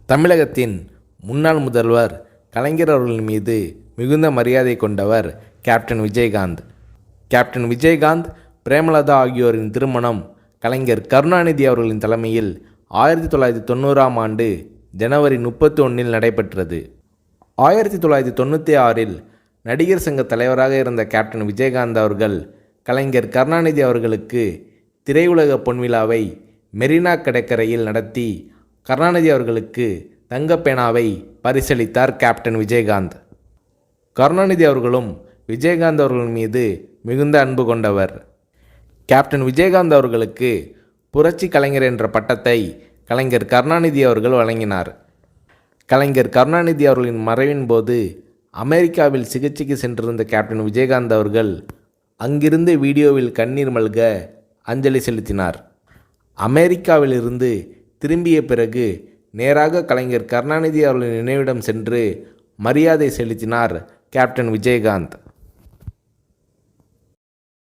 தமிழகத்தின் முன்னாள் முதல்வர் கலைஞர் அவர்களின் மீது மிகுந்த மரியாதை கொண்டவர் கேப்டன் விஜயகாந்த். கேப்டன் விஜயகாந்த், பிரேமலதா ஆகியோரின் திருமணம் கலைஞர் கருணாநிதி அவர்களின் தலைமையில் 1990ஆம் ஆண்டு ஜனவரி 31 நடைபெற்றது. 1996இல் நடிகர் சங்க தலைவராக இருந்த கேப்டன் விஜயகாந்த் அவர்கள் கலைஞர் கருணாநிதி அவர்களுக்கு திரையுலக பொன்விழாவை மெரினா கடற்கரையில் நடத்தி கருணாநிதி அவர்களுக்கு தங்கப்பேனாவை பரிசளித்தார் கேப்டன் விஜயகாந்த். கருணாநிதி அவர்களும் விஜயகாந்த் அவர்கள் மீது மிகுந்த அன்பு கொண்டவர். கேப்டன் விஜயகாந்த் அவர்களுக்கு புரட்சி கலைஞர் என்ற பட்டத்தை கலைஞர் கருணாநிதி அவர்கள் வழங்கினார். கலைஞர் கருணாநிதி அவர்களின் மறைவின் போது அமெரிக்காவில் சிகிச்சைக்கு சென்றிருந்த கேப்டன் விஜயகாந்த் அவர்கள் அங்கிருந்து வீடியோவில் கண்ணீர் மல்க அஞ்சலி செலுத்தினார். அமெரிக்காவிலிருந்து திரும்பிய பிறகு நேராக கலைஞர் கருணாநிதி அவர்களின் நினைவிடம் சென்று மரியாதை செலுத்தினார் கேப்டன் விஜயகாந்த்.